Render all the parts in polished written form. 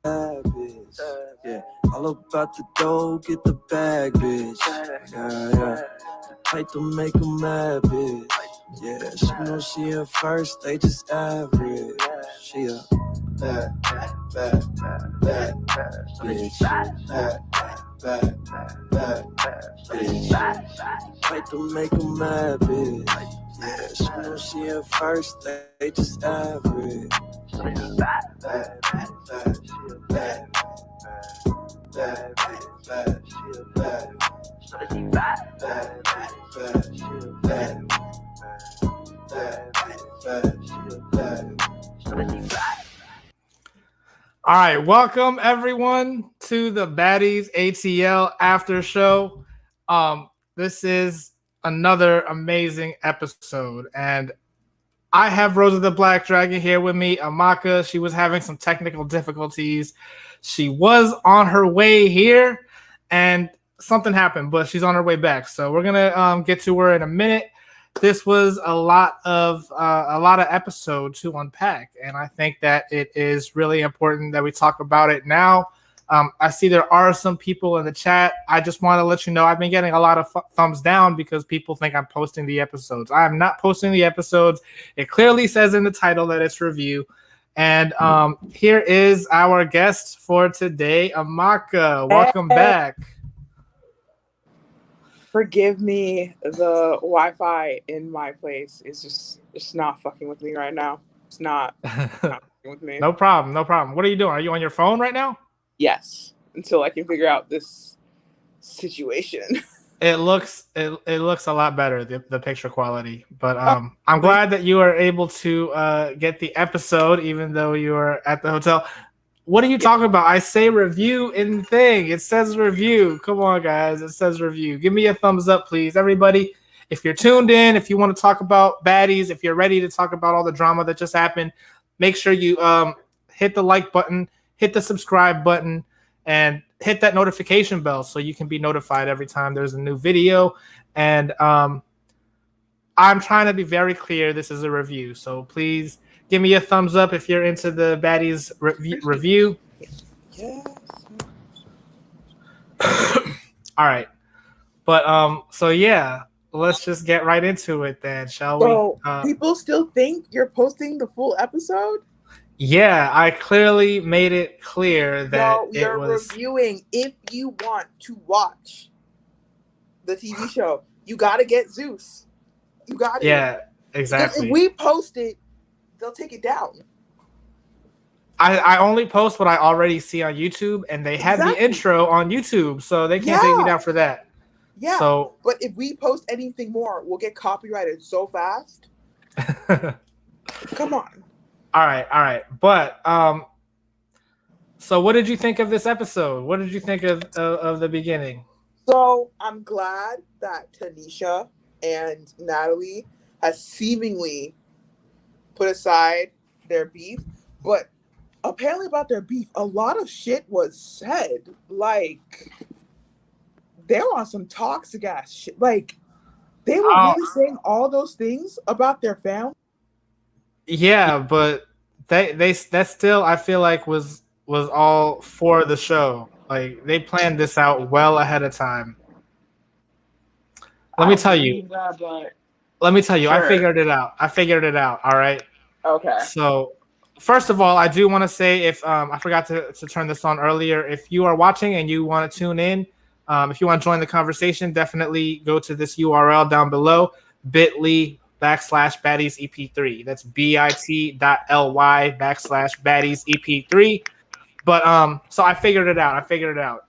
bitch. Yeah, all about the dough, get the bag, bitch. Yeah. The type to make 'em mad, bitch. Yeah, she know she in first, they just average. She a bad bitch. Bad bitch. Type to make 'em mad, bitch. Yeah, she know she in first, they just average. All right, welcome everyone to the Baddies ATL after show. This is another amazing episode, and I have Rosa the Black Dragon here with me. Amaka, she was having some technical difficulties. She was on her way here, and something happened, but she's on her way back. So we're gonna get to her in a minute. This was a lot of episode to unpack, and I think that it is really important that we talk about it now. I see there are some people in the chat. I just want to let you know I've been getting a lot of thumbs down because people think I'm posting the episodes. I am not posting the episodes. It clearly says in the title that it's review. And here is our guest for today, Amaka. Welcome back. Forgive me, the Wi-Fi in my place is just not fucking with me right now. It's not fucking with me. No problem. What are you doing? Are you on your phone right now? Yes, until I can figure out this situation. It looks a lot better, the picture quality. But I'm glad that you are able to get the episode, even though you are at the hotel. What are you talking about? I say review in the thing. It says review. Come on, guys. It says review. Give me a thumbs up, please. Everybody, if you're tuned in, if you want to talk about baddies, if you're ready to talk about all the drama that just happened, make sure you hit the like button, hit the subscribe button, and hit that notification bell so you can be notified every time there's a new video. And I'm trying to be very clear. This is a review. So please give me a thumbs up if you're into the Baddies review. Yes. All right. But so yeah, let's just get right into it then, shall we? So people still think you're posting the full episode? Yeah, I clearly made it clear that you're reviewing. If you want to watch the TV show, you got to get Zeus. You got to. Yeah, exactly. If we post it, they'll take it down. I only post what I already see on YouTube, and they have the intro on YouTube, so they can't take me down for that. Yeah. So, but if we post anything more, we'll get copyrighted so fast. Come on. All right. But so what did you think of this episode? What did you think of the beginning? So I'm glad that Tanisha and Natalie has seemingly put aside their beef, but apparently about their beef, a lot of shit was said. Like, they were on some toxic ass shit. Like, they were really saying all those things about their family. Yeah, but that still, I feel like, was all for the show. Like, they planned this out well ahead of time. Let me tell you. Sure. I figured it out. All right. Okay. So, first of all, I do want to say, if I forgot to turn this on earlier, if you are watching and you want to tune in, if you want to join the conversation, definitely go to this URL down below, bit.ly/Baddies EP3. That's bit.ly/Baddies EP3. But so I figured it out.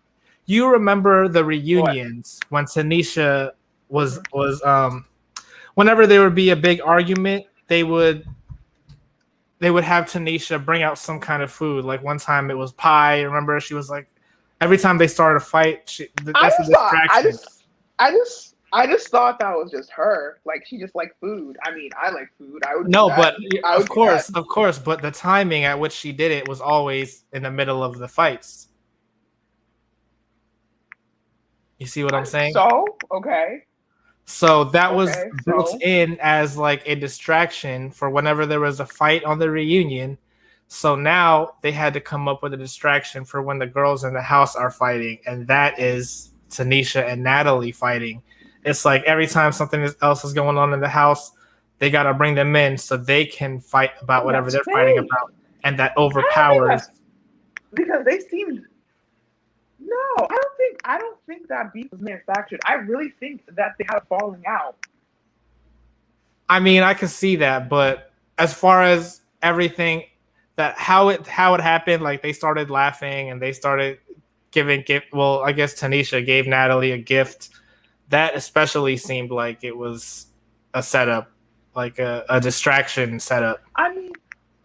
You remember the reunions when Tanisha was whenever there would be a big argument, they would have Tanisha bring out some kind of food. Like one time it was pie. Remember, she was like, every time they started a fight, that's a distraction. I just thought that was just her. Like, she just liked food. I mean, I like food. I would no, but of course. But the timing at which she did it was always in the middle of the fights. You see what I'm saying? So okay. So that was built in as like a distraction for whenever there was a fight on the reunion. So now they had to come up with a distraction for when the girls in the house are fighting, and that is Tanisha and Natalie fighting. It's like every time something else is going on in the house, they got to bring them in so they can fight about whatever they're fighting about, and that overpowers. Because they seemed. No, I don't think that beef was manufactured. I really think that they had a falling out. I mean, I can see that, but as far as everything that how it happened, like they started laughing and they started giving gift. Well, I guess Tanisha gave Natalie a gift. That especially seemed like it was a setup, like a distraction setup. I mean,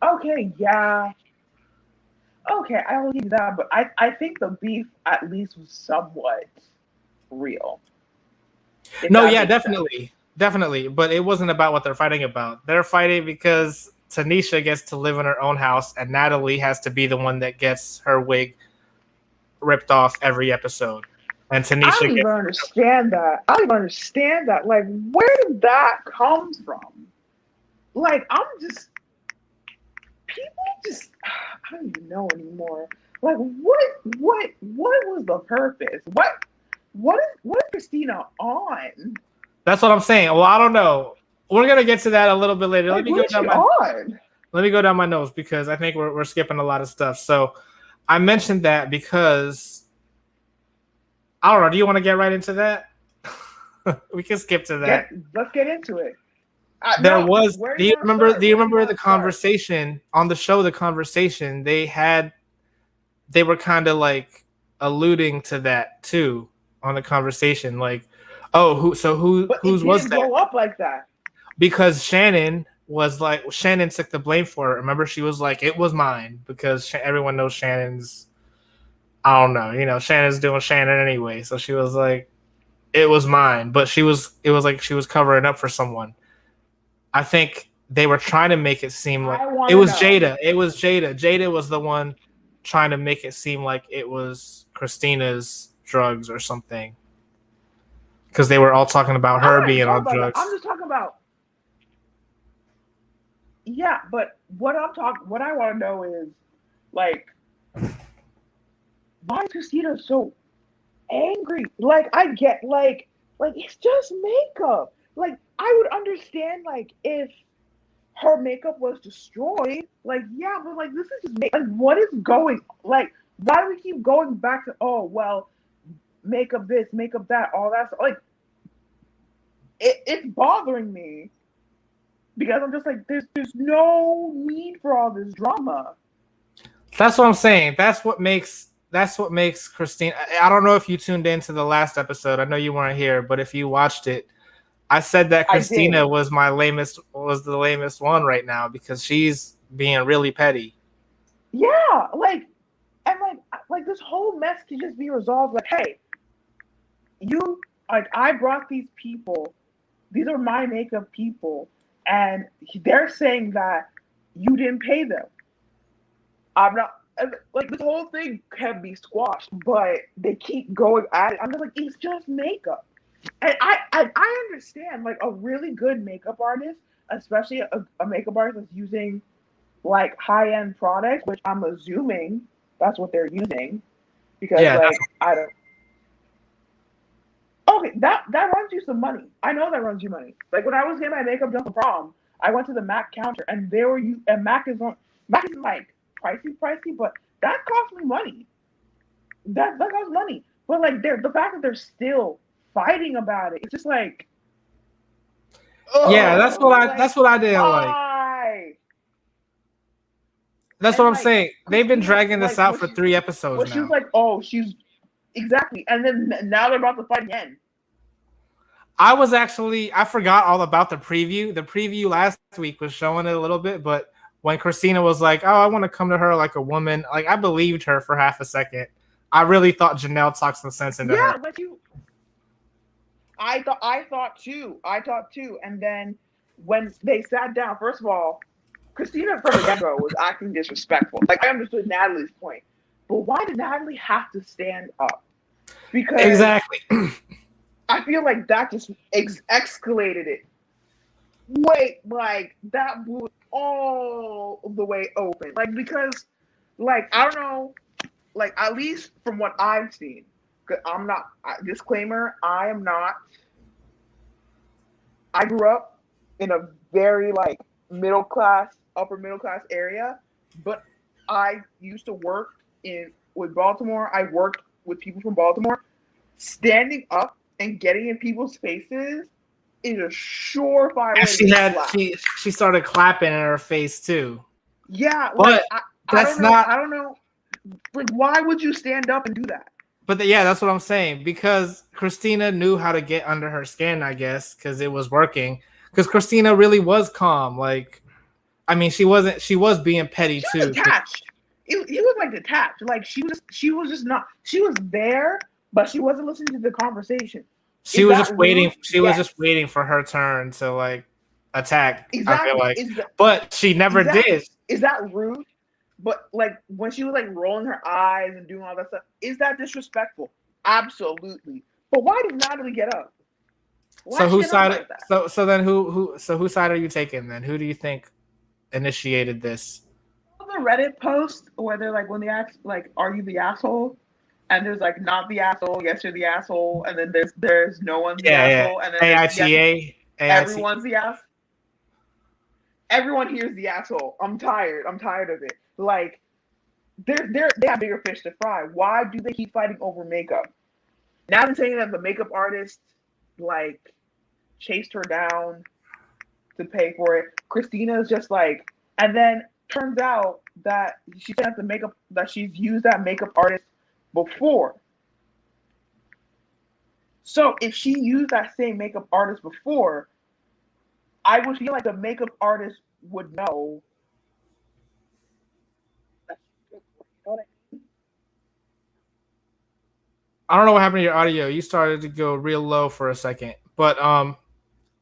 okay, yeah. Okay, I will give you that, but I think the beef at least was somewhat real. No, yeah, definitely. Definitely. But it wasn't about what they're fighting about. They're fighting because Tanisha gets to live in her own house and Natalie has to be the one that gets her wig ripped off every episode. And Tanisha I don't even understand that. I don't even understand that. Like, where did that come from? Like, people just, I don't even know anymore. Like, what was the purpose? What is Christina on? That's what I'm saying. Well, I don't know. We're gonna get to that a little bit later. Like, Let me go down my notes because I think we're skipping a lot of stuff. So I mentioned that because I don't know. Do you want to get right into that? We can skip to that. Let's get into it. Do you remember the conversation on the show? The conversation they were kind of like alluding to that too on the conversation. Like, oh, whose was that? Blow up like that because Shannon took the blame for it. Remember, she was like, it was mine because everyone knows Shannon's. I don't know, Shannon's doing Shannon anyway. So she was like, it was mine, but it was like she was covering up for someone. I think they were trying to make it seem like it was Jada. It was Jada. Jada was the one trying to make it seem like it was Christina's drugs or something. Because they were all talking about her being on drugs. I'm just talking about. Yeah, but what I want to know is, like, why is Christina so angry? Like, I get, like it's just makeup. Like, I would understand, like, if her makeup was destroyed. Like, yeah, but, like, this is just like, what is going, like, why do we keep going back to, oh, well, makeup this, makeup that, all that stuff? Like, it's bothering me because I'm just like, there's no need for all this drama. That's what I'm saying. That's what makes Christina. I don't know if you tuned into the last episode. I know you weren't here, but if you watched it, I said that Christina was the lamest one right now because she's being really petty. Yeah, like this whole mess can just be resolved. Like, hey, I brought these people. These are my makeup people, and they're saying that you didn't pay them. I'm not. Like, this whole thing can be squashed, but they keep going at it. I'm just like, it's just makeup. And I understand, like, a really good makeup artist, especially a makeup artist that's using, like, high-end products, which I'm assuming that's what they're using. Because, I don't... Okay, that runs you some money. I know that runs you money. Like, when I was getting my makeup done for prom, I went to the MAC counter, and MAC isn't, like, pricey, but that cost me money. That costs money. But, like, the fact that they're still fighting about it, it's just like, yeah, that's what I didn't like. That's what I'm saying. They've been dragging this out for 3 episodes now. She was like, she's exactly, and then now they're about to fight again. I forgot all about the preview. The preview last week was showing it a little bit, but when Christina was like, "Oh, I want to come to her like a woman," like, I believed her for half a second. I really thought Janelle talked some sense into her. Yeah, but I thought too. And then when they sat down, first of all, Christina from the get-go was acting disrespectful. Like, I understood Natalie's point, but why did Natalie have to stand up? Because exactly, I feel like that just escalated it. Wait, like, that all the way open. Like, because, like, I don't know, like, at least from what I've seen, because I'm not, disclaimer, I am not, I grew up in a very, like, middle class, upper middle class area, but I used to work with Baltimore. I worked with people from Baltimore. Standing up and getting in people's faces is a surefire way to get slapped. She started clapping in her face too. Yeah, but like I don't know. I don't know. Like, why would you stand up and do that? But yeah, that's what I'm saying, because Christina knew how to get under her skin, I guess, because it was working. Because Christina really was calm. Like, I mean, she was being petty she was too. Detached. It was like detached. Like she was just not. She was there, but she wasn't listening to the conversation. She was just waiting. She was just waiting for her turn to like attack. Exactly. I feel like, but she never did. Is that rude? But like when she was like rolling her eyes and doing all that stuff, is that disrespectful? Absolutely. But why did Natalie get up? Why so whose side? Like so then whose side are you taking then? Who do you think initiated this? The Reddit post where they're like, when they ask like, "Are you the asshole?" and there's like, "Not the asshole." Yes, you're the asshole. And then there's no one's the asshole. And then AITA. Everyone's the asshole. Everyone here's the asshole. I'm tired of it. Like, they have bigger fish to fry. Why do they keep fighting over makeup? Now they're saying that the makeup artist like chased her down to pay for it. Christina's just like, and then turns out that she said that she's used that makeup artist before. So if she used that same makeup artist before, I would feel like the makeup artist would know. I don't know what happened to your audio. You started to go real low for a second. But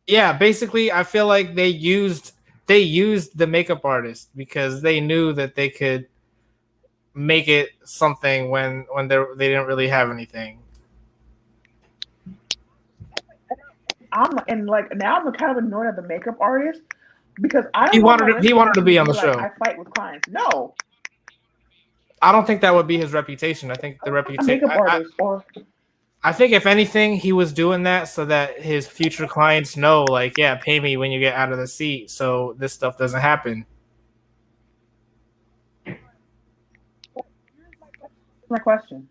yeah, basically I feel like they used the makeup artist because they knew that they could make it something when they didn't really have anything. Now I'm kind of annoyed at the makeup artist because he wanted to be on the show. I fight with clients. No, I don't think that would be his reputation. I think the reputation. I think if anything, he was doing that so that his future clients know, like, yeah, pay me when you get out of the seat, so this stuff doesn't happen. My question.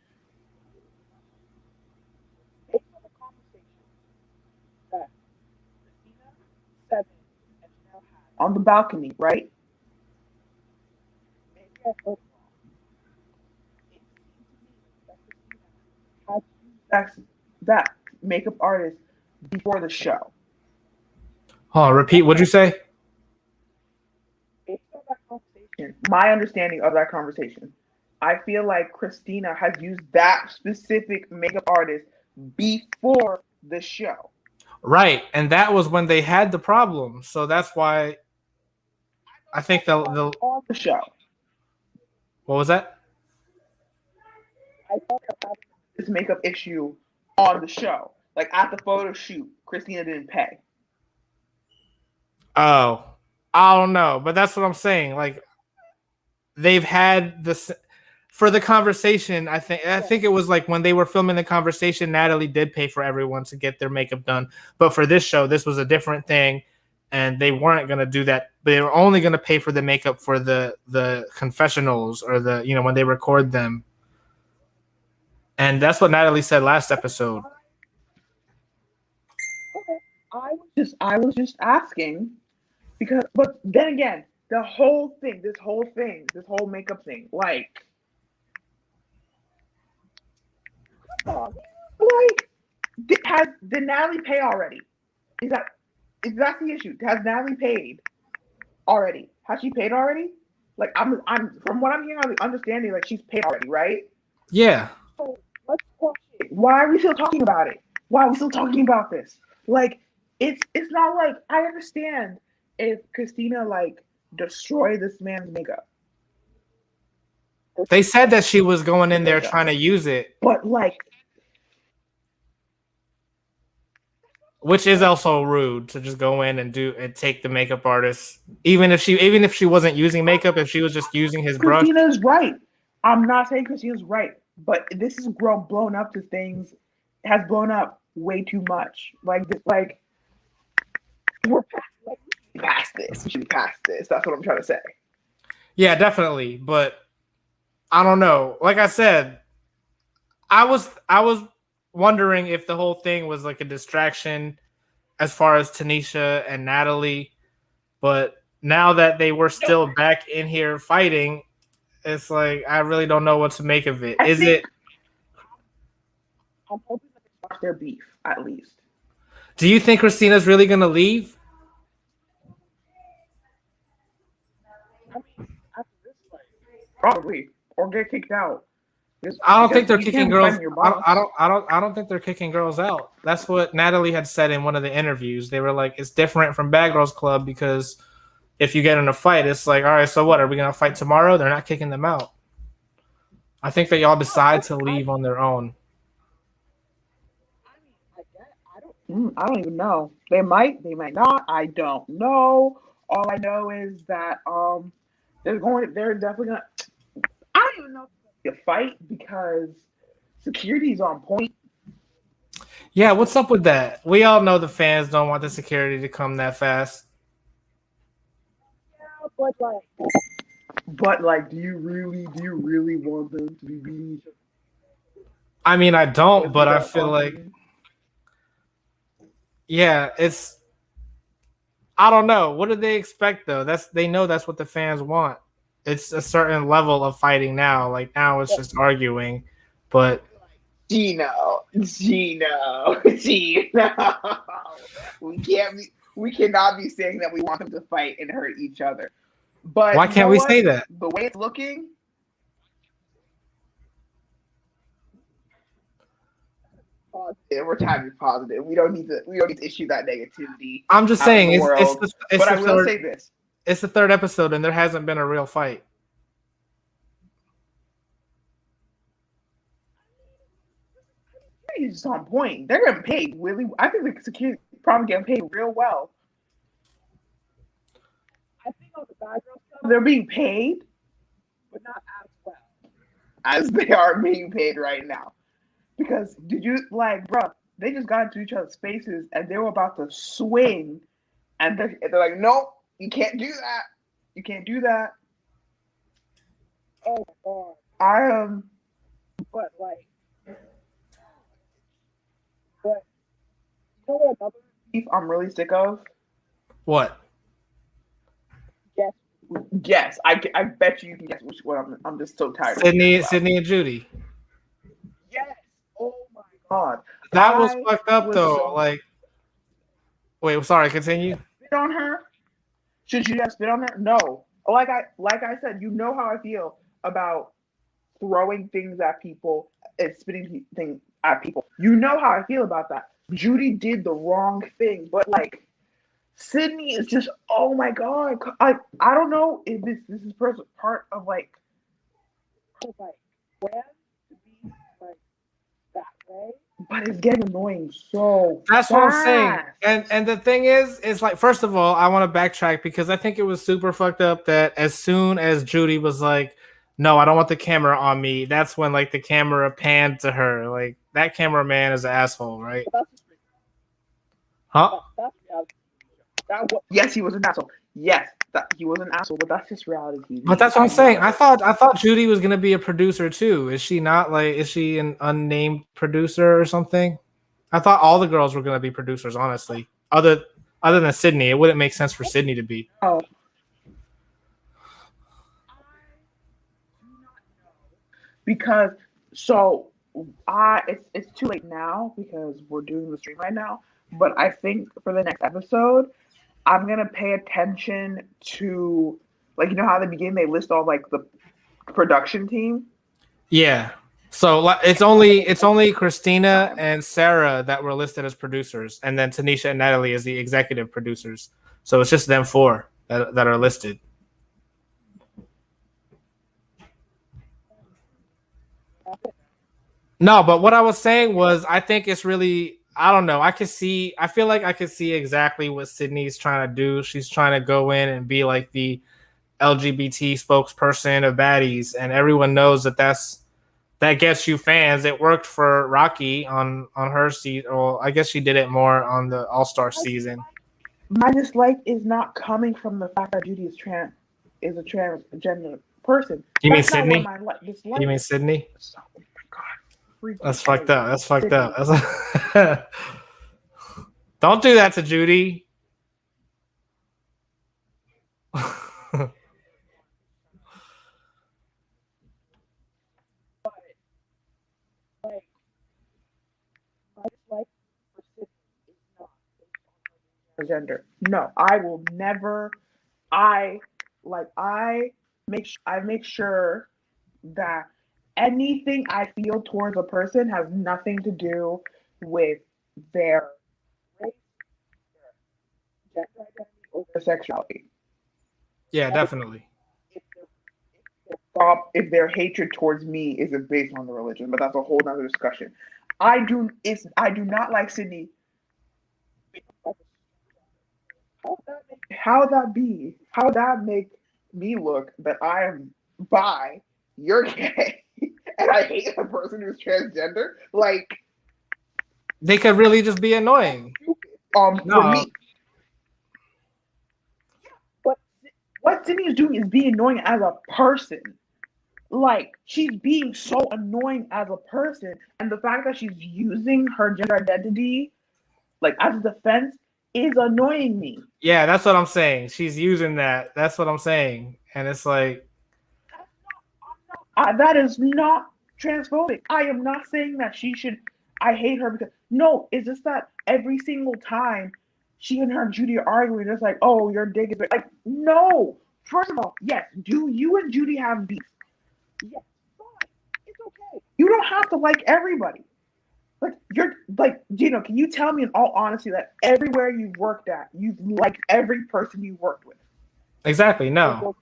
On the balcony, right? That makeup artist before the show. Oh, repeat. What'd you say? My understanding of that conversation, I feel like Christina has used that specific makeup artist before the show. Right, and that was when they had the problem. So that's why I think they'll on the show. What was that? I thought this makeup issue on the show, like at the photo shoot, Christina didn't pay. Oh, I don't know, but that's what I'm saying. Like, they've had this for the conversation. I think it was like when they were filming the conversation, Natalie did pay for everyone to get their makeup done. But for this show, this was a different thing, and they weren't going to do that. They were only going to pay for the makeup for the confessionals or when they record them. And that's what Natalie said last episode. Okay. I was just asking because, but then again, this whole makeup thing, like did Natalie pay already? Is that the issue? Has Natalie paid already? Has she paid already? Like I'm from what I'm hearing, I'm understanding like she's paid already, right? Yeah. So let's watch it. Why are we still talking about it? Why are we still talking about this? Like it's not like I understand if Christina like destroyed this man's makeup. They said that she was going in there trying to use it. But like Which is also rude to just go in and take the makeup artist, even if she wasn't using makeup, if she was just using his brush. Christina's right. I'm not saying Christina's right, but this is blown up to things, has blown up way too much. Like we're past this. We should be past this. That's what I'm trying to say. Yeah, definitely. But I don't know. Like I said, I was wondering if the whole thing was like a distraction as far as Tanisha and Natalie, but now that they were still back in here fighting, it's like I really don't know what to make of it. I'm hoping that they watch their beef at least. Do you think Christina's really gonna leave? I mean, after this fight, probably, or get kicked out. I don't think they're kicking girls. I don't think they're kicking girls out. That's what Natalie had said in one of the interviews. They were like, it's different from Bad Girls Club because if you get in a fight, it's like, all right, so what? Are we gonna fight tomorrow? They're not kicking them out. I think they all decide to leave on their own. I don't even know. They might not. I don't know. All I know is that they're definitely gonna. I don't even know if it's gonna be a fight because security is on point. Yeah, what's up with that? We all know the fans don't want the security to come that fast. Yeah, but do you really want them to be beating each other? I mean, I don't, but I feel like, yeah, it's. I don't know. What do they expect though? They know that's what the fans want. It's a certain level of fighting now. Like now, it's just arguing, but. Gino. We cannot be saying that we want them to fight and hurt each other. But why can't we say that? The way it's looking, positive. We're trying to be positive. We don't need to issue that negativity. I'm just saying but I will say this. It's the third episode and there hasn't been a real fight. Security is on point. They're getting paid really. I think the security probably getting paid real well. I think on the Bad Girls Club, they're being paid, but not as well as they are being paid right now. Because bro, they just got into each other's faces and they were about to swing, and they're like, nope, you can't do that. You can't do that. Oh my god. But you know what another beef I'm really sick of? What? Yes. I bet you can guess which one. I'm just so tired. Sydney and Judy. Yes. Oh my god. That was fucked up though. Wait, sorry. Continue. Spit on her? Should you have spit on her? No. Like I said, you know how I feel about throwing things at people and spitting things at people. You know how I feel about that. Judy did the wrong thing, but Sydney is just, oh my god. I don't know if this is part of plan to be that way, but it's getting annoying so That's fast. what I'm saying. And the thing is first of all, I want to backtrack because I think it was super fucked up that as soon as Judy was like, no, I don't want the camera on me, that's when the camera panned to her. That cameraman is an asshole, right? Huh? Yes, he was an asshole. Yes, he was an asshole, but that's just reality TV. But that's what I'm saying. I thought Judy was gonna be a producer too. Is she not? Is she an unnamed producer or something? I thought all the girls were gonna be producers. Honestly, other than Sydney, it wouldn't make sense for Sydney to be. Oh. Because it's too late now because we're doing the stream right now. But I think for the next episode, I'm gonna pay attention to you know how at the beginning they list all the production team. Yeah. So it's only Christina and Sarah that were listed as producers, and then Tanisha and Natalie as the executive producers. So it's just them four that are listed. No, but what I was saying was I think it's really I don't know. I feel like I could see exactly what Sydney's trying to do. She's trying to go in and be like the LGBT spokesperson of Baddies, and everyone knows that gets you fans. It worked for Rocky on her season. Well, I guess she did it more on the All-Star season. My dislike is not coming from the fact that Judy is a transgender person. You mean Sydney? You mean Sydney? Oh my god. That's fucked up. That's fucked up. Don't do that to Judy. Gender. No, I will never. I make sure that anything I feel towards a person has nothing to do with their race, their gender identity, or their sexuality. Yeah, definitely. If their hatred towards me isn't based on the religion, but that's a whole nother discussion. I do not like Sydney. How that make me look that I am bi, you're gay, and I hate a person who's transgender? Like, they could really just be annoying. For me. But what Sydney is doing is being annoying as a person. Like, she's being so annoying as a person, and the fact that she's using her gender identity, like, as a defense is annoying me. Yeah, that's what I'm saying. She's using that. That's what I'm saying. And it's like... that is not transphobic. I am not saying that she should... I hate her because... No, it's just that every single time she and her Judy are arguing, it's like, oh, your dick is... Like, no! First of all, yes, do you and Judy have beef? Yes, fine. It's okay. You don't have to like everybody. Like, you're like, Gino, can you tell me in all honesty that everywhere you've worked at, you've liked every person you worked with? Exactly, no.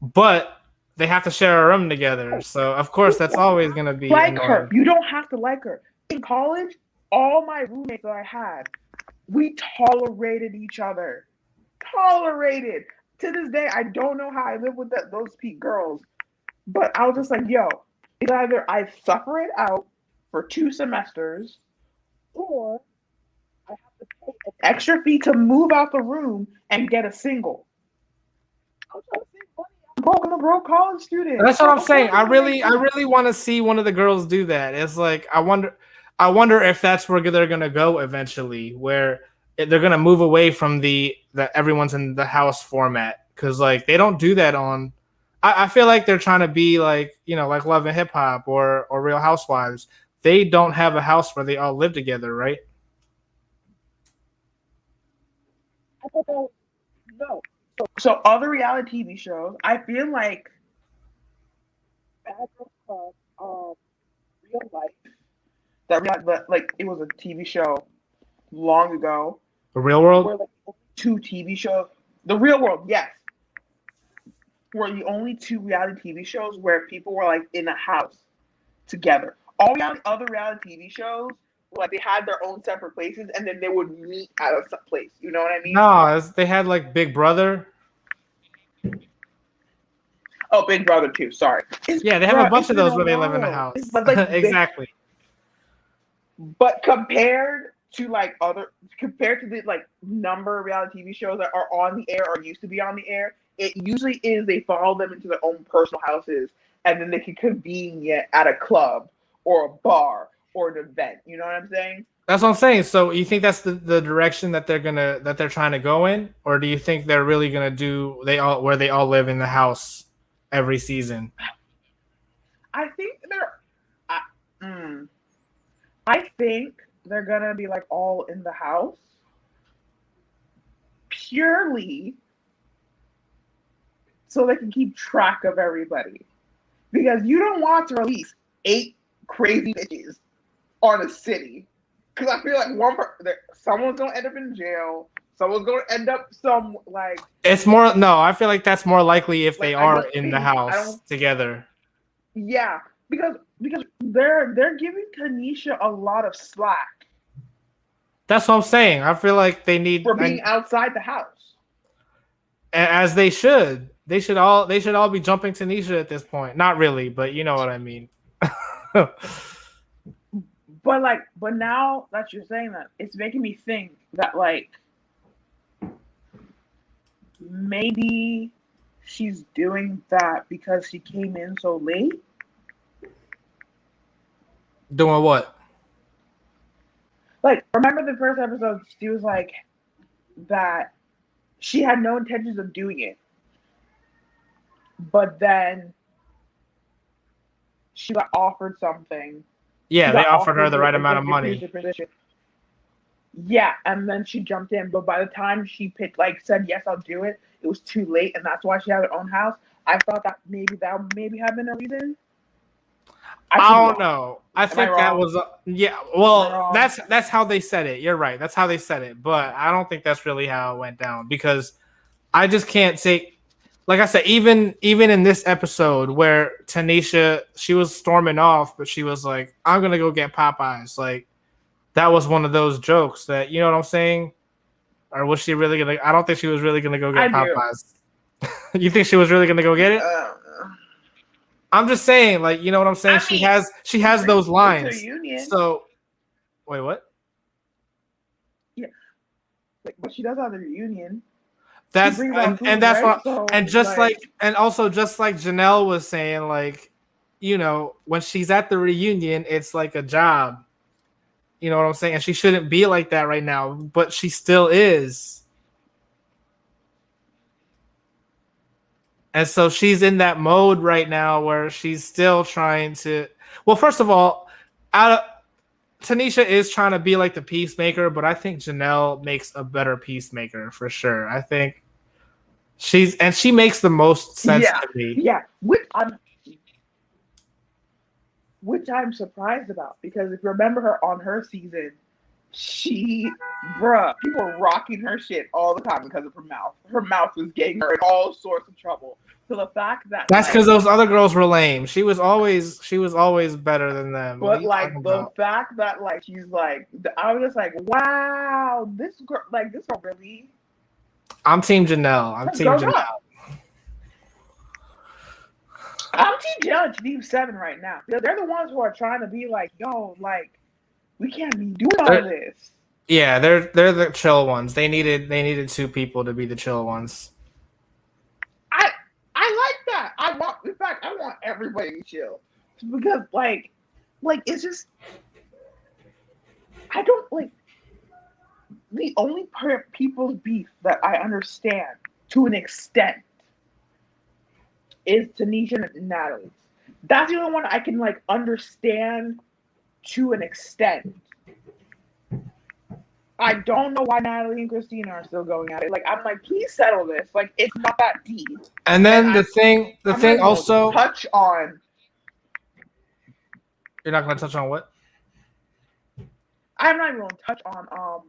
But they have to share a room together. So, of course, that's always going to be like her. You don't have to like her. In college, all my roommates that I had, we tolerated each other. Tolerated. To this day, I don't know how I live with those peak girls. But I was just like, yo, it's either I suffer it out for 2 semesters, or I have to pay an extra fee to move out the room and get a single. I'm a broke college student. That's what I'm saying. I really want to see one of the girls do that. It's like I wonder if that's where they're gonna go eventually, where they're gonna move away from the everyone's in the house format, because like they don't do that on. I feel like they're trying to be like, you know, like Love and Hip Hop or Real Housewives. They don't have a house where they all live together, right? No. So other reality TV shows, I feel like Bad Girls Club, Real Life, but like it was a TV show long ago. The Real World? Where, like, 2 TV shows. The Real World, yes. Were the only 2 reality TV shows where people were like in a house together. All other reality TV shows, like they had their own separate places, and then they would meet at a place. You know what I mean? No, they had like Big Brother. Oh, Big Brother too. Sorry. Yeah, they have a bunch of those where they live in a house. Like, exactly. But compared to the like number of reality TV shows that are on the air or used to be on the air, it usually is they follow them into their own personal houses, and then they can convene at a club or a bar or an event. You know what I'm saying? That's what I'm saying. So you think that's the direction that they're trying to go in, or do you think they're really gonna do where they all live in the house every season? I think they're gonna be like all in the house purely so they can keep track of everybody, because you don't want to release 8 crazy bitches on a city, because I feel like someone's gonna end up in jail. Someone's gonna end up It's more I feel like that's more likely if they are in the house together. Yeah, because they're giving Tanisha a lot of slack That's what I'm saying. I feel like they need for being outside the house. as they should. They should all be jumping Tanisha at this point. Not really, but you know what I mean. But now that you're saying that, it's making me think that like maybe she's doing that because she came in so late. Doing what? Like, remember the first episode? She was like that she had no intentions of doing it, but then she got offered something. Yeah, they offered her the right amount of money. Yeah, and then she jumped in, but by the time she said yes, I'll do it, it was too late, and that's why she had her own house. I thought that maybe have been a reason. I don't know. I think that was well, that's how they said it. You're right. That's how they said it, but I don't think that's really how it went down because I just can't say. Like I said, even in this episode where Tanisha, she was storming off, but she was like, "I'm gonna go get Popeyes." Like that was one of those jokes that you know what I'm saying, or was she really gonna? I don't think she was really gonna go get Popeyes. You think she was really gonna go get it? I'm just saying, like you know what I'm saying. She has those lines. So wait, what? Yeah, but she does have the reunion. That's and that's what and just like and also just like Janelle was saying, like you know when she's at the reunion, it's like a job. You know what I'm saying? And she shouldn't be like that right now, but she still is. And so she's in that mode right now where she's still trying to. Well, first of all, Tanisha is trying to be like the peacemaker, but I think Janelle makes a better peacemaker for sure. I think she makes the most sense to me. Yeah, which I'm surprised about because if you remember her on her season, people were rocking her shit all the time because of her mouth. Her mouth was getting her in all sorts of trouble. So the fact that that's because those other girls were lame. She was always better than them. But like the fact that like she's like, I was just like, wow, this girl really. I'm Team Janelle. I'm Team Janelle. I'm Team Janelle. Team 7 right now. They're the ones who are trying to be like, yo, like we can't be doing all this. Yeah, they're the chill ones. They needed two people to be the chill ones. I like that. I want everybody to chill because like it's just I don't like the only people's beef that I understand to an extent is Tanisha and Natalie. That's the only one I can like understand to an extent. I don't know why Natalie and Christina are still going at it. Like, I'm like, please settle this. Like, it's not that deep. And then the thing also touch on. You're not going to touch on what? I'm not even going to touch on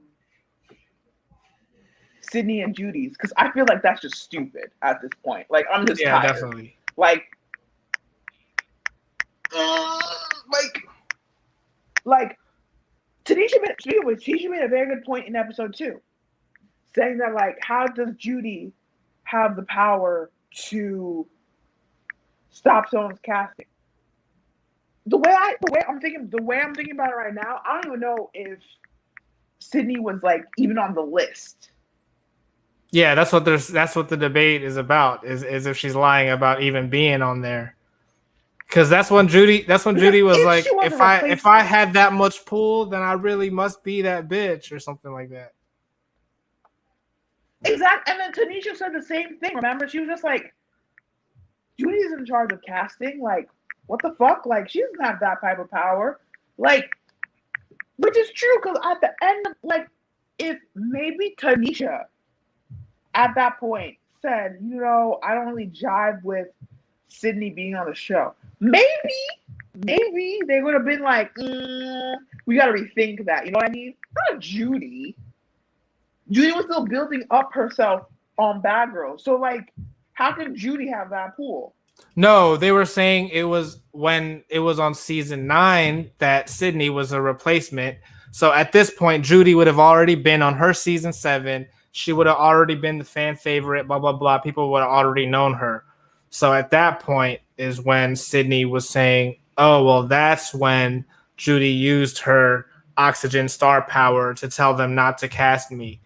Sydney and Judy's because I feel like that's just stupid at this point. Like, I'm just tired. Definitely. Like Tanisha made a very good point in episode 2, saying that like, how does Judy have the power to stop someone's casting? The way I'm thinking about it right now, I don't even know if Sydney was like even on the list. Yeah, that's what the debate is about. Is if she's lying about even being on there. Because that's when Judy was like, if I had that much pull, then I really must be that bitch or something like that. Exactly. And then Tanisha said the same thing. Remember, she was just like, Judy's in charge of casting. Like, what the fuck? Like, she doesn't have that type of power. Like, which is true because at the end, like, if maybe Tanisha at that point said, you know, I don't really jive with Sydney being on the show. Maybe they would have been like, we got to rethink that. You know what I mean? Not Judy. Judy was still building up herself on Bad Girls. So, like, how can Judy have that pool? No, they were saying it was when it was on season 9 that Sydney was a replacement. So at this point, Judy would have already been on her season 7. She would have already been the fan favorite, blah, blah, blah. People would have already known her. So at that point is when Sydney was saying, oh, well, that's when Judy used her oxygen star power to tell them not to cast me.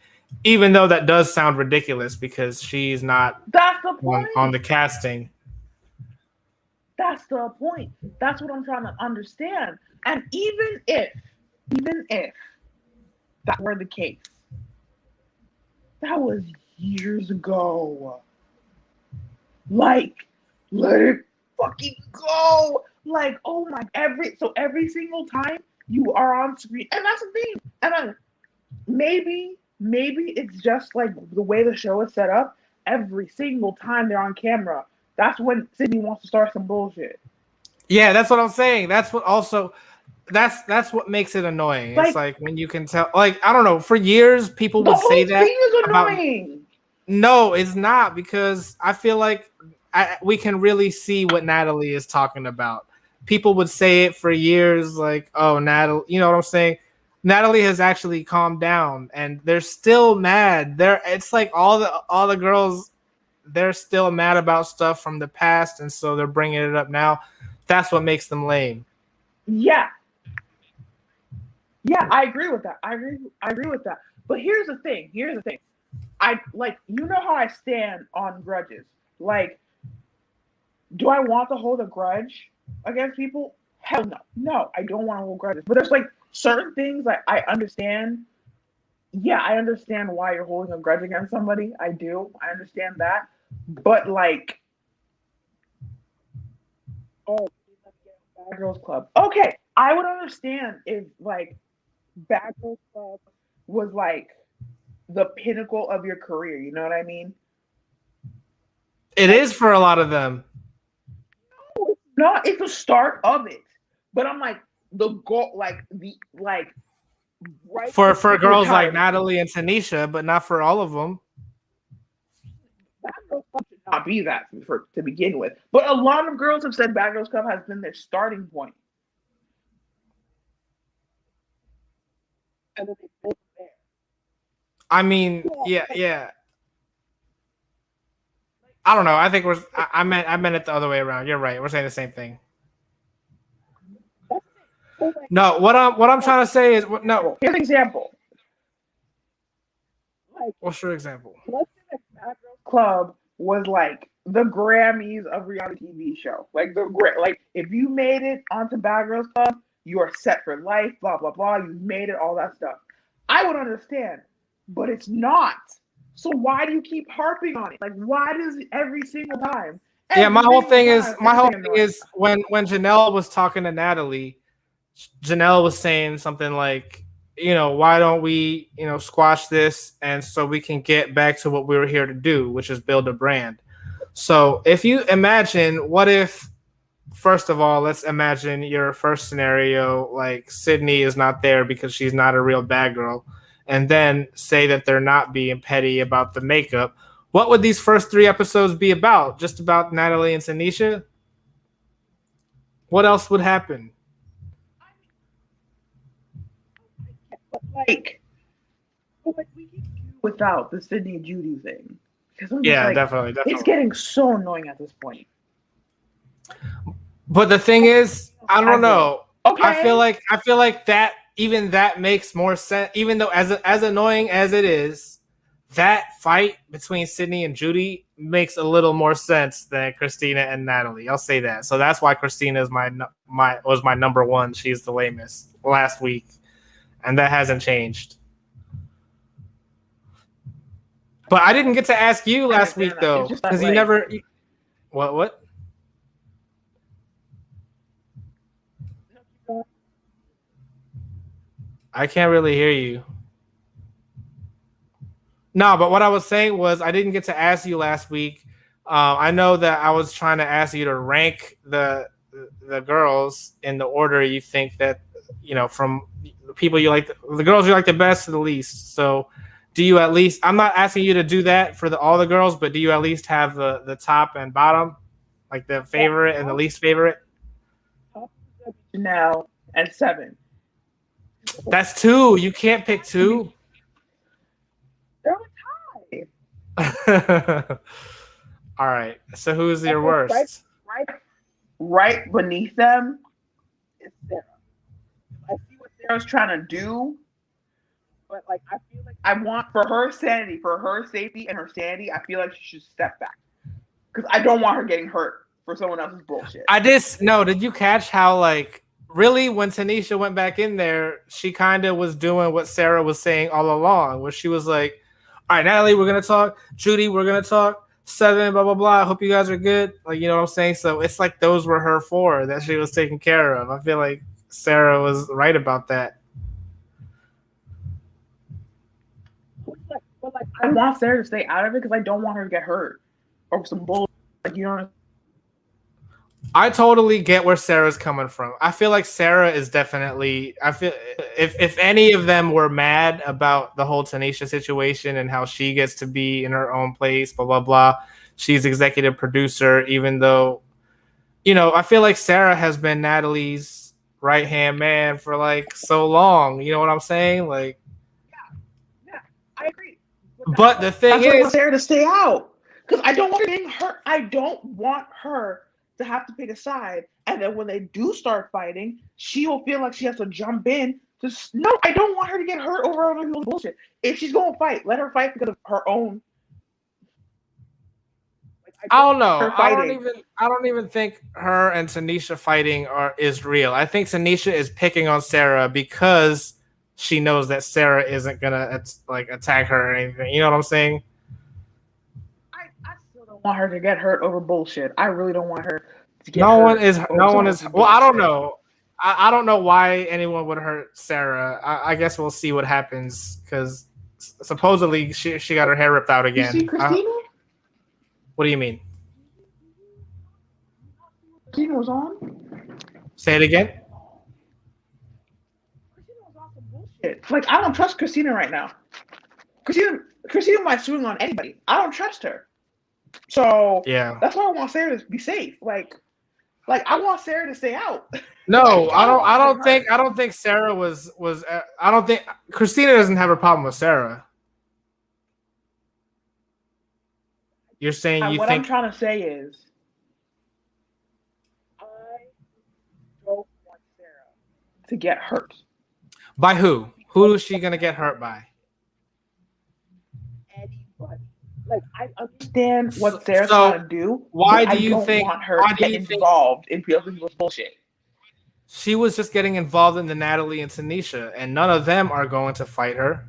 Even though that does sound ridiculous because she's not on the casting. That's the point. That's what I'm trying to understand. And even if that were the case, that was years ago. Like, let it fucking go. Like, oh my, every single time you are on screen, and that's the thing. And maybe it's just like the way the show is set up. Every single time they're on camera, that's when Sydney wants to start some bullshit. Yeah, that's what I'm saying. That's what also that's what makes it annoying. It's like when you can tell, like, I don't know, for years people would say that. The whole thing is annoying. No, it's not, because I feel like we can really see what Natalie is talking about. People would say it for years, like, oh, Natalie, you know what I'm saying? Natalie has actually calmed down, and they're still mad. It's like all the girls, they're still mad about stuff from the past, and so they're bringing it up now. That's what makes them lame. Yeah, I agree with that. I agree with that. But here's the thing. I like, you know how I stand on grudges. Like, do I want to hold a grudge against people? Hell no. No, I don't want to hold grudges. But there's like certain things I understand. Yeah, I understand why you're holding a grudge against somebody. I do. I understand that. But like, oh, Bad Girls Club. Okay, I would understand if like Bad Girls Club was like the pinnacle of your career. You know what I mean? It is for a lot of them. No, it's not. It's the start of it. But I'm like, the goal, like the like. Right for girls like Natalie and Tanisha, but not for all of them. Bad Girls Club should not be that to begin with. But a lot of girls have said Bad Girls Club has been their starting point. And then they go there. I mean, yeah. I don't know. I think I meant it the other way around. You're right. We're saying the same thing. No, what I'm trying to say is no. Here's an example. Like, what's your example? Let's say that Bad Girls Club was like the Grammys of reality TV show. Like if you made it onto Bad Girls Club, you are set for life. Blah blah blah. You made it. All that stuff. I would understand, but it's not. So why do you keep harping on it? Like, why does every single time? My whole thing is when Janelle was talking to Natalie. Janelle was saying something like, why don't we, squash this, and so we can get back to what we were here to do, which is build a brand. So if you imagine, what if, first of all, let's imagine your first scenario, like Sydney is not there because she's not a real bad girl, and then say that they're not being petty about the makeup. What would these first 3 episodes be about? Just about Natalie and Tanisha? What else would happen? Like we can do without the Sydney and Judy thing. Definitely. It's getting so annoying at this point. But the thing is, I don't know. Okay. I feel like that even that makes more sense. Even though as annoying as it is, that fight between Sydney and Judy makes a little more sense than Christina and Natalie. I'll say that. So that's why Christina is was my number one. She's the lamest last week. And that hasn't changed. But I didn't get to ask you last week, though, because you never. What? I can't really hear you. No, but what I was saying was I didn't get to ask you last week. I know that I was trying to ask you to rank the girls in the order you think that, from the people you like, the girls you like the best to the least. So do you at least, I'm not asking you to do that for all the girls, but do you at least have the top and bottom, like the favorite and the least favorite? Now and 7. That's two. You can't pick two. They're a tie. All right. So who's your worst? Right beneath them is Sarah. I see what Sarah's trying to do, but like I feel like I want for her sanity, for her safety and her sanity, I feel like she should step back because I don't want her getting hurt for someone else's bullshit. Did you catch how like really when Tanisha went back in there, she kind of was doing what Sarah was saying all along, where she was like, "All right, Natalie, we're gonna talk. Judy, we're gonna talk. 7, blah blah blah. I hope you guys are good." Like, you know what I'm saying? So it's like those were her 4 that she was taking care of. I feel like Sarah was right about that. But like, I want Sarah to stay out of it because I don't want her to get hurt or some bull. Like, you know. I totally get where Sarah's coming from. I feel like Sarah is definitely. I feel if any of them were mad about the whole Tanisha situation and how she gets to be in her own place, blah blah blah. She's executive producer, even though, you know, I feel like Sarah has been Natalie's right hand man for like so long. You know what I'm saying? Like, yeah, I agree. But the thing is, I want Sarah to stay out because I don't want her getting hurt. I don't want her to have to pick a side, and then when they do start fighting, she will feel like she has to jump in. No, I don't want her to get hurt over other people's bullshit. If she's going to fight, let her fight because of her own. Like, I don't know. I don't even think her and Tanisha fighting is real. I think Tanisha is picking on Sarah because she knows that Sarah isn't gonna like attack her or anything. You know what I'm saying? I still don't want her to get hurt over bullshit. I really don't want her to get no hurt. No one is. Well, I don't know. I don't know why anyone would hurt Sarah. I guess we'll see what happens because supposedly she got her hair ripped out again. You see Christina? What do you mean? Christina was on. Say it again. Christina was on some bullshit. Like, I don't trust Christina right now. Christina might swing on anybody. I don't trust her. So yeah, that's why I want Sarah to be safe. Like I want Sarah to stay out. No, I don't think Sarah was. I don't think Christina doesn't have a problem with Sarah. You're saying you what think? I'm trying to say is, I don't want Sarah to get hurt. By who? Who is she gonna get hurt by? Anybody. Like, I understand what Sarah's trying to do. Why do you think? Want her to get involved in people's bullshit? She was just getting involved in the Natalie and Tanisha, and none of them are going to fight her.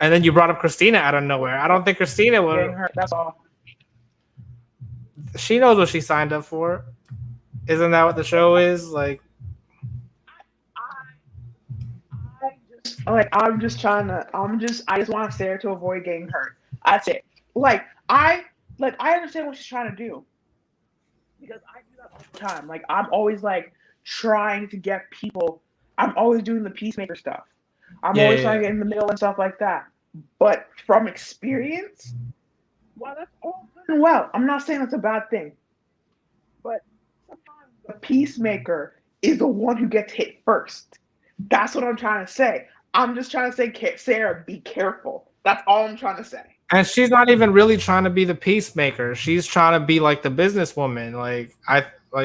And then you brought up Christina out of nowhere. I don't think Christina would. That's all. She knows what she signed up for. Isn't that what the show is? Like, I just want Sarah to avoid getting hurt. That's it. I understand what she's trying to do. Because I do that all the time. Like, I'm always like trying to get people. I'm always doing the peacemaker stuff. I'm always trying to get in the middle and stuff like that. But from experience, well, that's all good and well. I'm not saying that's a bad thing. But sometimes the peacemaker is the one who gets hit first. That's what I'm trying to say. I'm just trying to say, Sarah, be careful. That's all I'm trying to say. And she's not even really trying to be the peacemaker. She's trying to be like the businesswoman. Like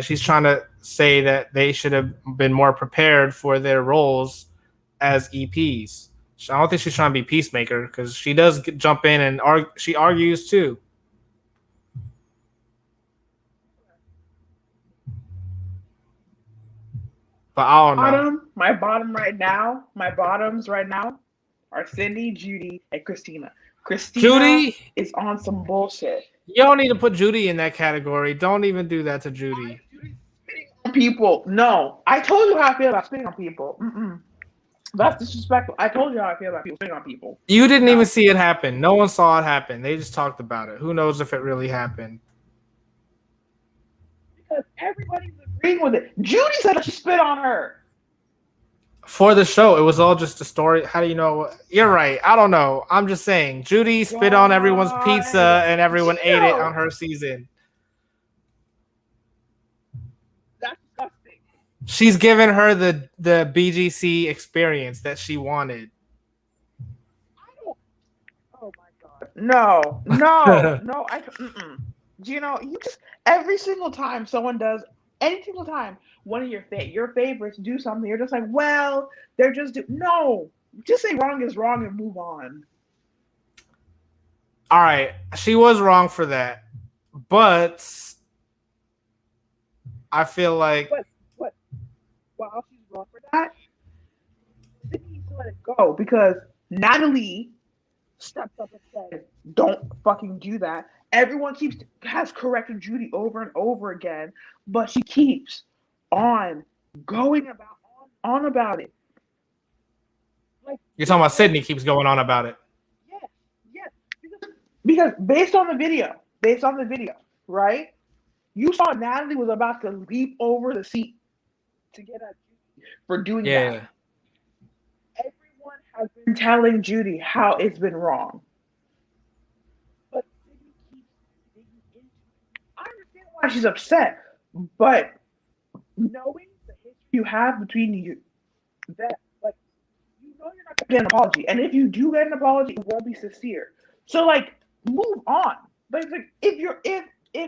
she's trying to say that they should have been more prepared for their roles as EPs. I don't think she's trying to be peacemaker because she does jump in and she argues too. But I don't know. My bottoms right now are Cindy, Judy, and Christina. Judy is on some bullshit. You don't need to put Judy in that category. Don't even do that to Judy. Spitting on people. No. I told you how I feel about spitting on people. That's disrespectful. I told you how I feel about people spitting on people. You didn't even see it happen. No one saw it happen. They just talked about it. Who knows if it really happened? Because everybody's agreeing with it. Judy said that she spit on her. For the show, it was all just a story. How do you know? You're right. I don't know. I'm just saying. Judy spit on everyone's pizza and everyone ate it on her season. That's disgusting. She's given her the BGC experience that she wanted. Oh my god. No. You know, you just every single time someone does any single time one of your favorites do something, you're just like, well, they're just no. Just say wrong is wrong and move on. All right, she was wrong for that, but I feel like But while she's wrong for that, Sydney needs to let it go because Natalie stepped up and said, "Don't fucking do that." Everyone has corrected Judy over and over again, but she keeps on going on about it. Like you're talking about Sydney keeps going on about it. yes, because based on the video, right? You saw Natalie was about to leap over the seat to get at Judy for doing that. Everyone has been telling Judy how it's been wrong. But Sydney keeps digging into it. I understand why she's upset, but knowing the history you have between you, that like you know you're not gonna get an apology, and if you do get an apology, it won't be sincere. So like, move on. But it's like if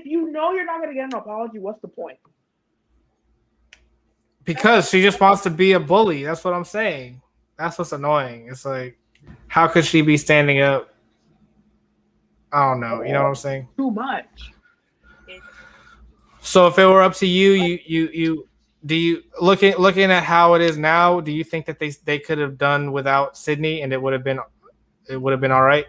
you know you're not gonna get an apology, what's the point? Because she just wants to be a bully. That's what I'm saying. That's what's annoying. It's like, how could she be standing up? I don't know. You know what I'm saying? Too much. So if it were up to you, you do you looking at how it is now, do you think that they could have done without Sydney and it would have been all right?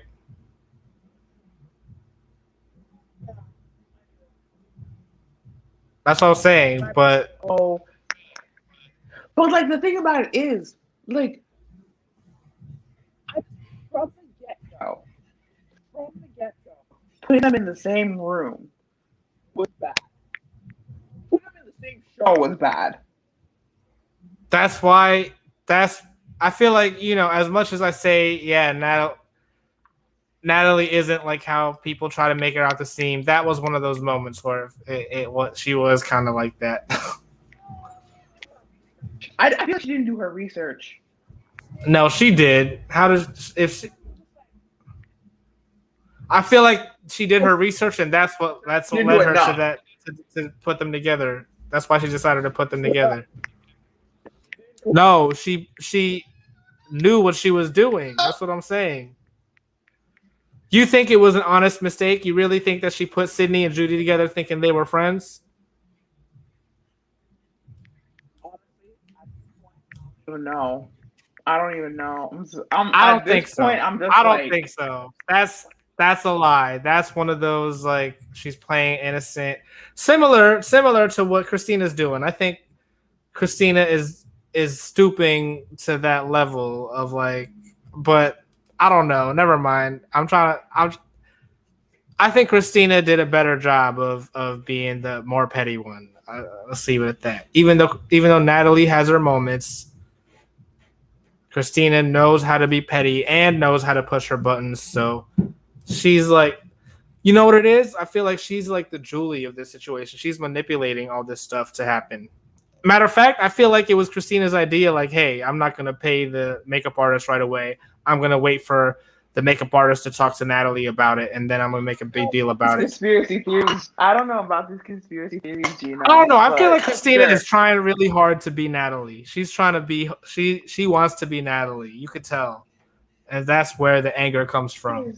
That's what I'm saying, but like the thing about it is, like, from the get go, putting them in the same room was bad. Putting them in the same show was bad. that's why I feel like, you know, as much as I say, yeah, Natalie isn't like how people try to make her out to seem. That was one of those moments where she was kind of like that. I feel like she didn't do her research. No, she did. I feel like she did her research, and that's what led her to that to put them together. That's why she decided to put them together. No, she knew what she was doing. That's what I'm saying. You think it was an honest mistake? You really think that she put Sydney and Judy together thinking they were friends? No, I don't even know. I don't think so. I don't think so. That's a lie. That's one of those, like, she's playing innocent. Similar to what Christina's doing. I think Christina is stooping to that level of, like, but I don't know. Never mind. I think Christina did a better job of being the more petty one. Let's leave it at that. Even though Natalie has her moments, Christina knows how to be petty and knows how to push her buttons. So she's like, you know what it is? I feel like she's like the Julie of this situation. She's manipulating all this stuff to happen. Matter of fact, I feel like it was Christina's idea. Like, hey, I'm not going to pay the makeup artist right away. I'm going to wait for the makeup artist to talk to Natalie about it, and then I'm going to make a big deal about it. Conspiracy theories. I don't know about these conspiracy theories, Gina. I don't know. I feel like Christina is trying really hard to be Natalie. She's trying to be. She wants to be Natalie. You could tell, and that's where the anger comes from.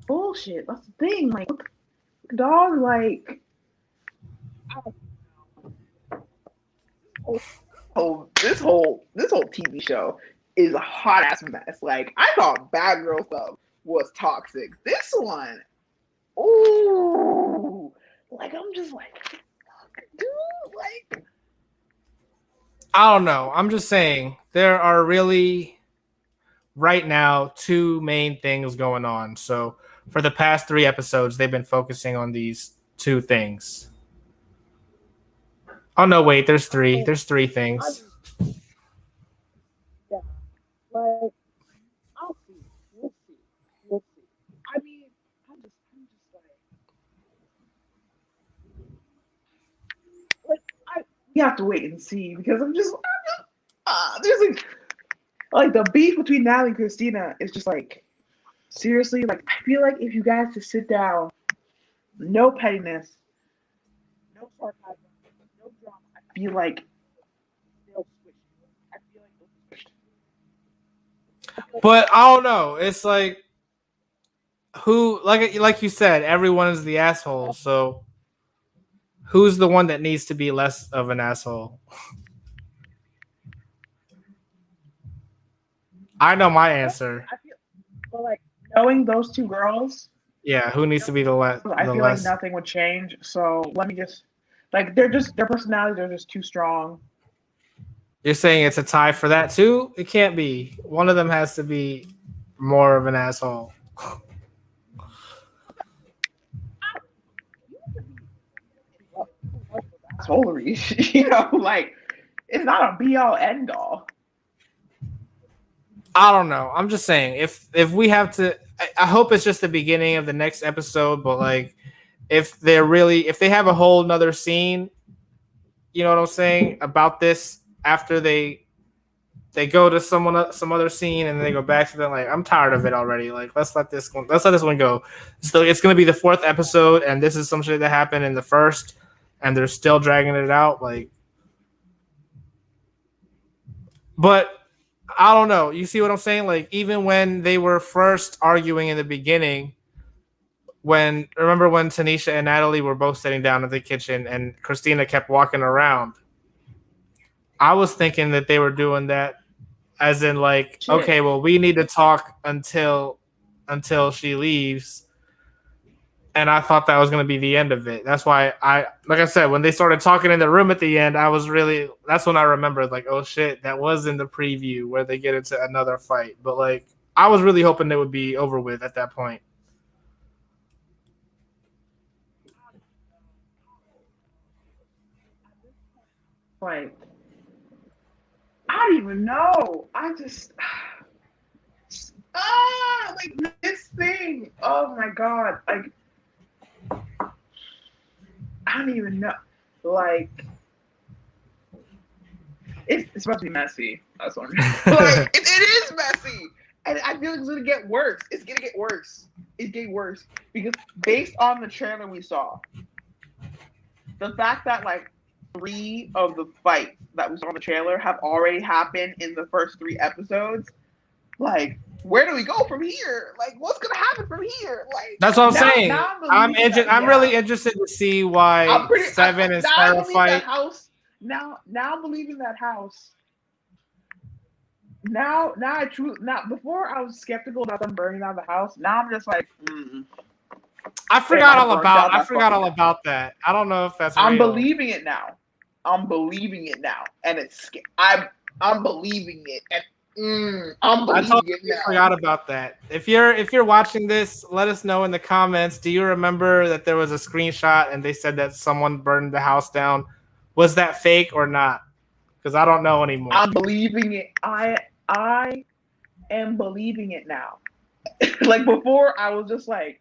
Bullshit. That's the thing. Like, dog. Like, this whole TV show is a hot ass mess. Like, I thought Bad Girl Stuff was toxic. This one, ooh, like, I'm just like, fuck, dude, like, I don't know. I'm just saying there are really right now two main things going on. So for the past 3 episodes, they've been focusing on these 2 things. Oh no, wait, there's 3. There's 3 things. Yeah, like, I'll see. We'll see. I mean, I'm just you have to wait and see because there's like the beef between Natalie and Christina is just like seriously, like I feel like if you guys just sit down, no pettiness, no sarcasm, no drama, I feel like they'll switch. I feel like they'll switch. But I don't know. It's like who, like you said, everyone is the asshole. So who's the one that needs to be less of an asshole? I know my answer. I feel, but like knowing those two girls, Yeah, who needs to be the I feel like less? nothing would change. So let me just like their personalities are just too strong. You're saying it's a tie for that too? It can't be. One of them has to be more of an asshole. Assholery, like it's not a be all end all. I don't know. I'm just saying if we have to, I hope it's just the beginning of the next episode. But like, if they have a whole nother scene, you know what I'm saying about this after they go to some other scene and then they go back to them. Like, I'm tired of it already. Like, let's let this one go. So it's gonna be the 4th episode, and this is some shit that happened in the first, and they're still dragging it out. Like, but I don't know. You see what I'm saying? Like, even when they were first arguing in the beginning, remember when Tanisha and Natalie were both sitting down in the kitchen and Christina kept walking around? I was thinking that they were doing that as in like, okay, well, we need to talk until she leaves. And I thought that was going to be the end of it. That's why like I said, when they started talking in the room at the end, that's when I remembered, like, oh shit, that was in the preview where they get into another fight. But like, I was really hoping it would be over with at that point. Like, I don't even know. I just like this thing. Oh my god. Like, I don't even know. Like, it's about to be messy. That's what Like it is messy, and I feel like it's gonna get worse. It's gonna get worse. It's getting worse because based on the trailer we saw, the fact that like 3 of the fights that we saw in the trailer have already happened in the first 3 episodes. Like, where do we go from here? Like, what's gonna happen from here? Like, that's what I'm saying. I'm really interested to see why Seven and Sarah fight. Now I'm believing that house. Now before I was skeptical about them burning down the house. Now I'm just like, I forgot all about that. I don't know if that's I'm real. believing it now. I'm believing it now, and I'm believing it, and I'm believing it now. I forgot about that. If you're watching this, let us know in the comments. Do you remember that there was a screenshot and they said that someone burned the house down? Was that fake or not? Because I don't know anymore. I'm believing it. I am believing it now. Like before, I was just like,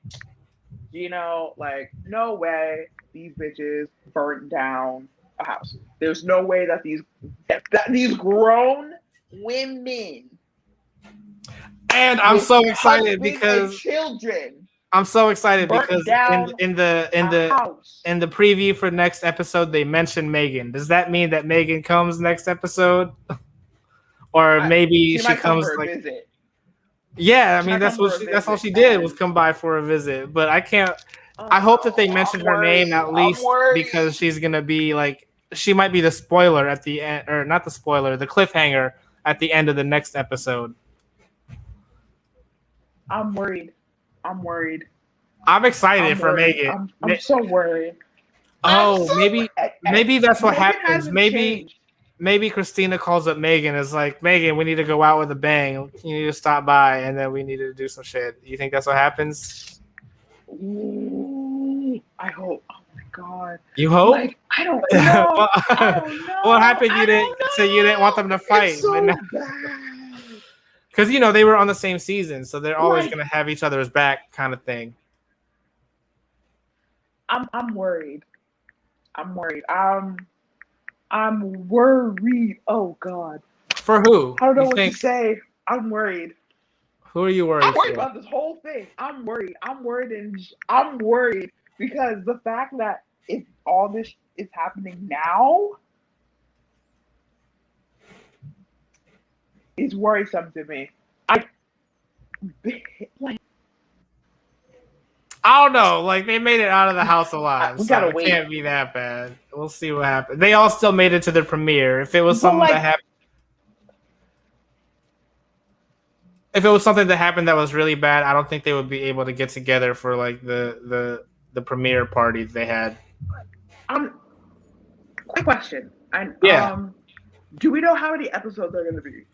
like, no way these bitches burnt down a house. There's no way that these grown women and I'm so excited because children. I'm so excited because in the preview for next episode they mentioned Megan. Does that mean that Megan comes next episode, or maybe she comes for a like visit? Yeah, I mean that's all she did was come by for a visit. But I can't. I hope that they mentioned her name at least because she's gonna be like, she might be the spoiler at the end, or not the spoiler, the cliffhanger at the end of the next episode. I'm worried. I'm excited for Megan. I'm so worried. Oh, maybe that's what happens. Maybe Christina calls up Megan. Is like, Megan, we need to go out with a bang. You need to stop by, and then we need to do some shit. You think that's what happens? Ooh, I hope. Oh my god. You hope? Like, I don't know. I don't know. What happened? You didn't want them to fight. It's so bad. Because they were on the same season, so they're always gonna have each other's back, kind of thing. I'm worried. I'm I'm worried. Oh God. For who? I don't know You what think? to say. I'm worried. Who are you worried I'm worried for? about this whole thing. I'm worried. I'm worried because the fact that if all this is happening now is worrisome to me. Like I don't know. Like they made it out of the house alive, we so gotta it wait. can't be that bad. We'll see what happens. They all still made it to the premiere. If it was But something that happened, if it was something that happened that was really bad, I don't think they would be able to get together for like the premiere party they had. Quick question. Yeah. Do we know how many episodes are gonna be?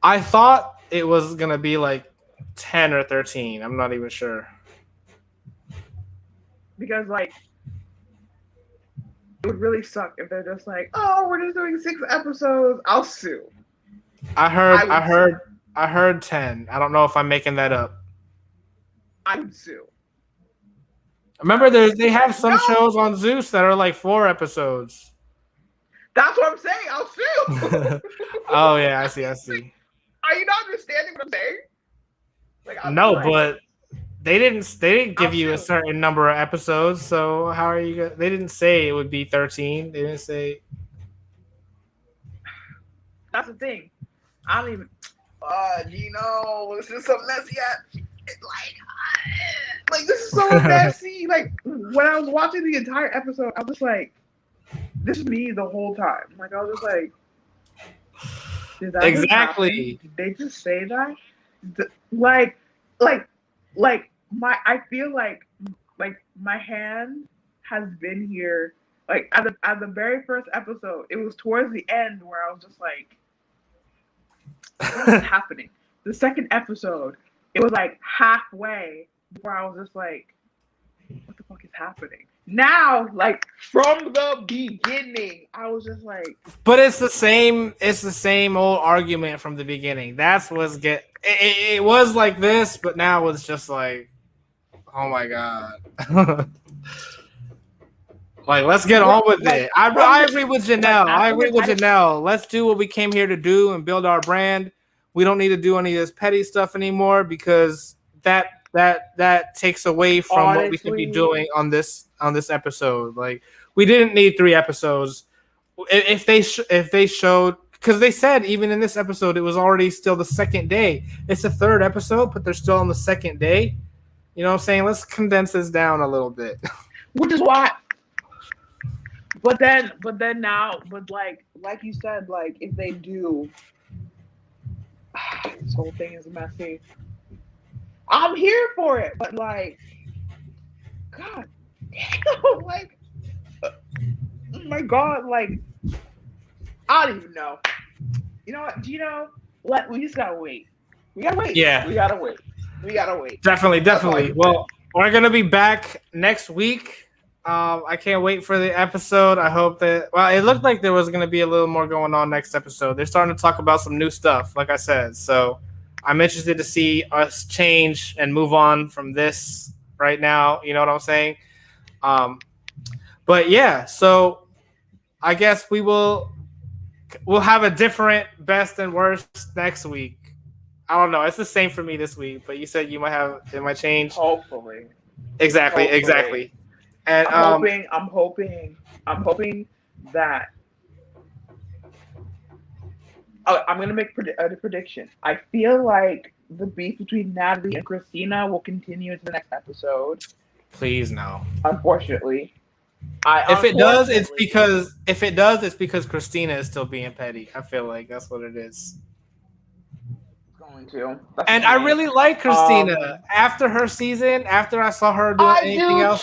I thought it was gonna be like 10 or 13. I'm not even sure. Because like it would really suck if they're just like, oh, we're just doing 6 episodes. I'll sue. I heard 10. I don't know if I'm making that up. I would sue. Remember, they have some shows on Zeus that are like 4 episodes. That's what I'm saying. I'll sue. Oh yeah, I see. Are you not understanding what I'm saying? Like, No, but they didn't give you a sue. certain number of episodes. So how are you? They didn't say it would be 13. They didn't say. That's the thing. I don't even. Gino, this is so messy. Like this is so messy. Like when I was watching the entire episode, I was just like, "This is me the whole time." Like I was just like, "Did that Exactly. Did they just say that?" Like I feel like my hand has been here. Like at the very first episode, it was towards the end where I was just like, what is happening? The second episode, it was like halfway where I was just like, what the fuck is happening? Now, like from the beginning, I was just like, but it's the same old argument from the beginning. That's what's it was like this, but now it's just like, oh my god. Like, let's get on with it. I agree with Janelle. Let's do what we came here to do and build our brand. We don't need to do any of this petty stuff anymore because that takes away from what we could be doing on this episode. Like, we didn't need 3 episodes. If they showed, because they said even in this episode it was already still the second day. It's the 3rd episode, but they're still on the 2nd day. You know what I'm saying? Let's condense this down a little bit. Which is why. But then now, like you said, like if they do, this whole thing is messy. I'm here for it, but like, God, like, oh my God, like, I don't even know. You know what? Do you know? We just gotta wait. We gotta wait. Yeah, we gotta wait. Definitely. Well, we're gonna be back next week. I can't wait for the episode. I hope that. Well, it looked like there was going to be a little more going on next episode. They're starting to talk about some new stuff, like I said. So I'm interested to see us change and move on from this right now. You know what I'm saying? But yeah, so I guess we'll have a different best and worst next week. I don't know. It's the same for me this week, but you said it might change. Hopefully. Exactly. And I'm hoping that I'm gonna make a prediction. I feel like the beef between Natalie and Christina will continue into the next episode. Please no. Unfortunately, if it does, it's because Christina is still being petty. I feel like that's what it is. Going to. And I really like Christina. After her season, after I saw her doing anything else,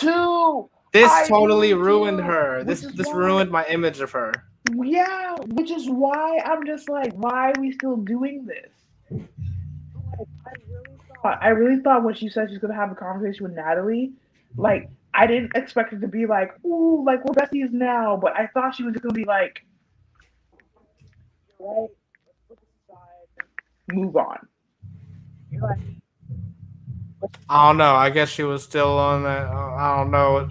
this totally ruined her. This ruined my image of her. Yeah, which is why I'm just like, why are we still doing this? I really thought when she said she's gonna have a conversation with Natalie, like I didn't expect it to be like, ooh, like we're besties now, but I thought she was just gonna be like, right, move on. You're like, I don't know. I guess she was still on that. I don't know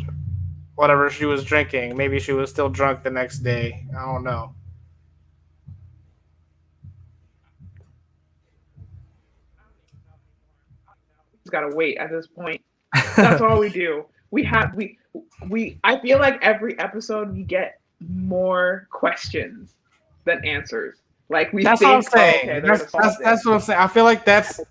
whatever she was drinking. Maybe she was still drunk the next day. I don't know. Just gotta wait at this point. That's all we do. We I feel like every episode we get more questions than answers. Like we That's think, what I'm oh, saying. okay, they're gonna solve That's this. what I'm saying. I feel like that's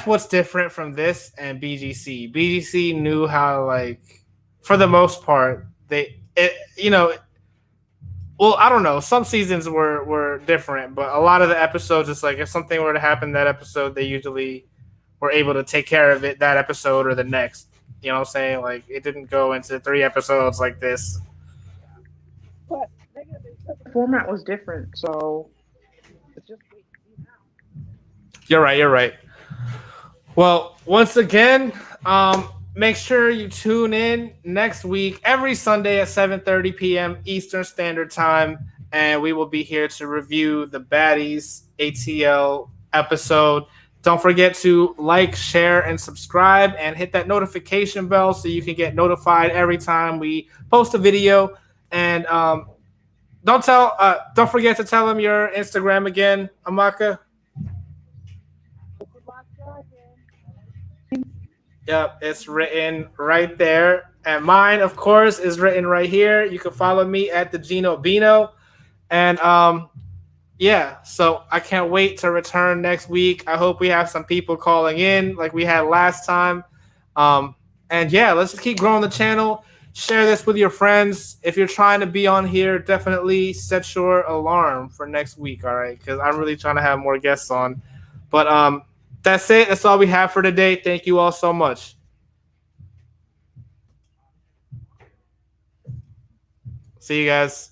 what's different from this and BGC. BGC knew how, like, for the most part, well, I don't know. Some seasons were different, but a lot of the episodes, it's like if something were to happen that episode, they usually were able to take care of it that episode or the next. You know what I'm saying? Like, it didn't go into 3 episodes like this. But the format was different, so it's just wait and see now. You're right. Well, once again, make sure you tune in next week, every Sunday at 7:30 p.m. Eastern Standard Time, and we will be here to review the Baddies ATL episode. Don't forget to like, share, and subscribe, and hit that notification bell so you can get notified every time we post a video. And don't forget to tell them your Instagram again, Amaka. Yep, it's written right there. And mine, of course, is written right here. You can follow me at the Gino Bino. And yeah, so I can't wait to return next week. I hope we have some people calling in like we had last time. And yeah, let's just keep growing the channel. Share this with your friends. If you're trying to be on here, definitely set your alarm for next week, all right? Because I'm really trying to have more guests on. But that's it. That's all we have for today. Thank you all so much. See you guys.